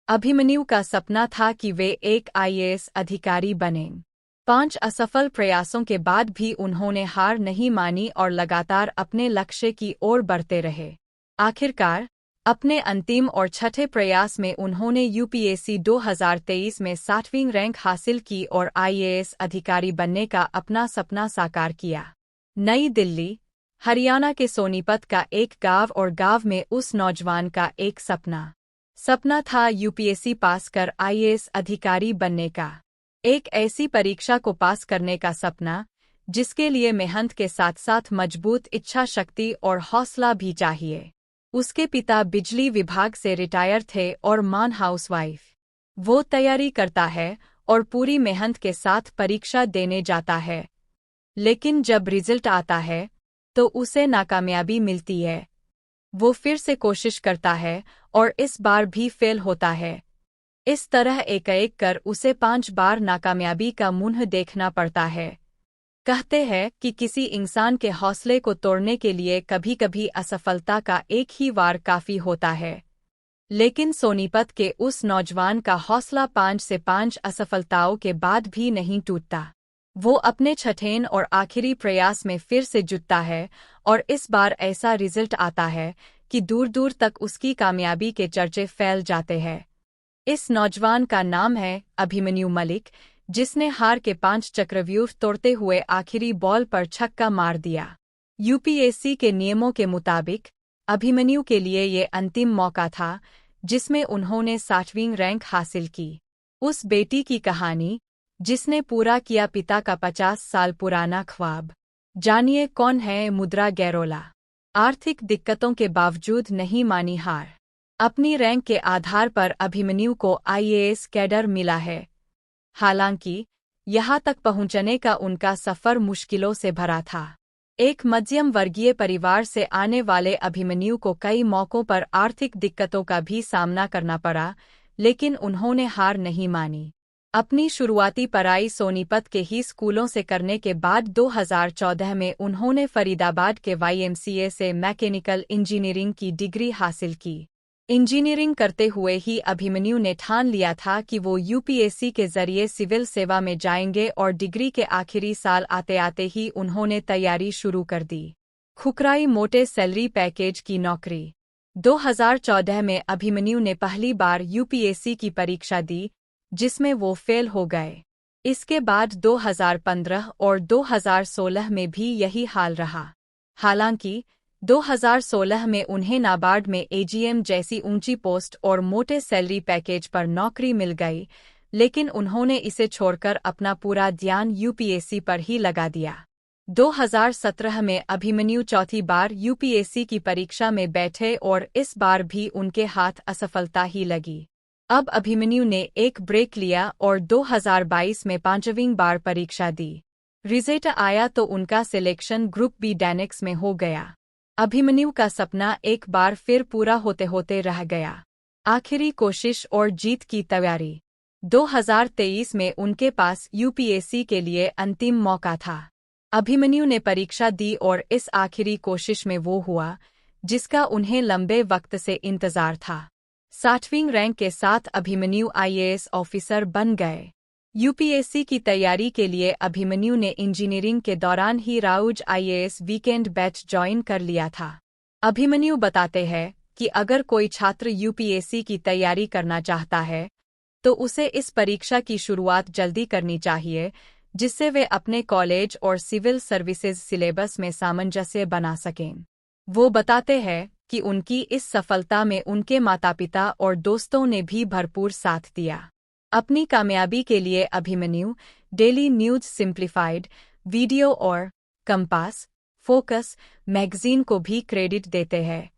अभिमन्यु का सपना था कि वे एक आईएएस अधिकारी बनें। 5 असफल प्रयासों के बाद भी उन्होंने हार नहीं मानी और लगातार अपने लक्ष्य की ओर बढ़ते रहे। आखिरकार, अपने अंतिम और छठे प्रयास में उन्होंने यूपीएससी 2023 में 60वीं रैंक हासिल की और आईएएस अधिकारी बनने का अपना सपना साकार किया। नई दिल्ली, हरियाणा के सोनीपत का एक गांव और गांव में उस नौजवान का एक सपना था यूपीएससी पास कर आईएएस अधिकारी बनने का। एक ऐसी परीक्षा को पास करने का सपना, जिसके लिए मेहनत के साथ साथ मजबूत इच्छा शक्ति और हौसला भी चाहिए। उसके पिता बिजली विभाग से रिटायर थे और मां हाउसवाइफ। वो तैयारी करता है और पूरी मेहनत के साथ परीक्षा देने जाता है, लेकिन जब रिजल्ट आता है तो उसे नाकामयाबी मिलती है। वो फिर से कोशिश करता है और इस बार भी फेल होता है। इस तरह एक-एक कर उसे 5 बार नाकामयाबी का मुंह देखना पड़ता है। कहते हैं कि किसी इंसान के हौसले को तोड़ने के लिए कभी-कभी असफलता का एक ही वार काफी होता है। लेकिन सोनीपत के उस नौजवान का हौसला 5 से 5 असफलताओं के बाद भी नहीं टूटता। वो अपने छठेन और आखिरी प्रयास में फिर से जुटता है और इस बार ऐसा रिजल्ट आता है कि दूर-दूर तक उसकी कामयाबी के चर्चे फैल जाते हैं। इस नौजवान का नाम है अभिमन्यु मलिक, जिसने हार के 5 चक्रव्यूह तोड़ते हुए आखिरी बॉल पर छक्का मार दिया। यूपीएससी के नियमों के मुताबिक अभिमन्यु के लिए ये अंतिम मौका था, जिसमें उन्होंने 60वीं रैंक हासिल की। उस बेटी की कहानी, जिसने पूरा किया पिता का 50 साल पुराना ख्वाब। जानिए कौन है मुद्रा गैरोला। आर्थिक दिक्कतों के बावजूद नहीं मानी हार। अपनी रैंक के आधार पर अभिमन्यु को आईएएस कैडर मिला है। हालांकि, यहाँ तक पहुंचने का उनका सफर मुश्किलों से भरा था। एक मध्यम वर्गीय परिवार से आने वाले अभिमन्यु को कई मौकों पर आर्थिक दिक्कतों का भी सामना करना पड़ा, लेकिन उन्होंने हार नहीं मानी। अपनी शुरुआती पढ़ाई सोनीपत के ही स्कूलों से करने के बाद 2014 में उन्होंने फरीदाबाद के वाईएमसीए से मैकेनिकल इंजीनियरिंग की डिग्री हासिल की। इंजीनियरिंग करते हुए ही अभिमन्यु ने ठान लिया था कि वो यूपीएससी के जरिए सिविल सेवा में जाएंगे और डिग्री के आखिरी साल आते आते ही उन्होंने तैयारी शुरू कर दी। खुकराई मोटे सैलरी पैकेज की नौकरी। 2014 में अभिमन्यु ने पहली बार यूपीएससी की परीक्षा दी, जिसमें वो फेल हो गए। इसके बाद 2015 और 2016 में भी यही हाल रहा। हालांकि 2016 में उन्हें नाबार्ड में एजीएम जैसी ऊंची पोस्ट और मोटे सैलरी पैकेज पर नौकरी मिल गई, लेकिन उन्होंने इसे छोड़कर अपना पूरा ध्यान यूपीएससी पर ही लगा दिया। 2017 में अभिमन्यु चौथी बार यूपीएससी की परीक्षा में बैठे और इस बार भी उनके हाथ असफलता ही लगी। अब अभिमन्यु ने एक ब्रेक लिया और 2022 में 5वीं बार परीक्षा दी। रिजल्ट आया तो उनका सिलेक्शन ग्रुप बी डायनेक्स में हो गया। अभिमन्यु का सपना एक बार फिर पूरा होते होते रह गया। आखिरी कोशिश और जीत की तैयारी। 2023 में उनके पास यूपीएससी के लिए अंतिम मौका था। अभिमन्यु ने परीक्षा दी और इस आखिरी कोशिश में वो हुआ, जिसका उन्हें लंबे वक्त से इंतजार था। 60वीं रैंक के साथ अभिमन्यु आईएएस ऑफिसर बन गए। यूपीएससी की तैयारी के लिए अभिमन्यु ने इंजीनियरिंग के दौरान ही Rau's IAS weekend batch join कर लिया था। अभिमन्यु बताते हैं कि अगर कोई छात्र यूपीएससी की तैयारी करना चाहता है, तो उसे इस परीक्षा की शुरुआत जल्दी करनी चाहिए, जिससे वे अपने कॉलेज और सिविल सर्विसेज सिलेबस में सामंजस्य बना सकें। वो बताते हैं कि उनकी इस सफलता में उनके माता-पिता और दोस्तों ने भी भरपूर साथ दिया। अपनी कामयाबी के लिए Abhimanyu daily news simplified, video और कंपास, फोकस मैगजीन को भी क्रेडिट देते हैं।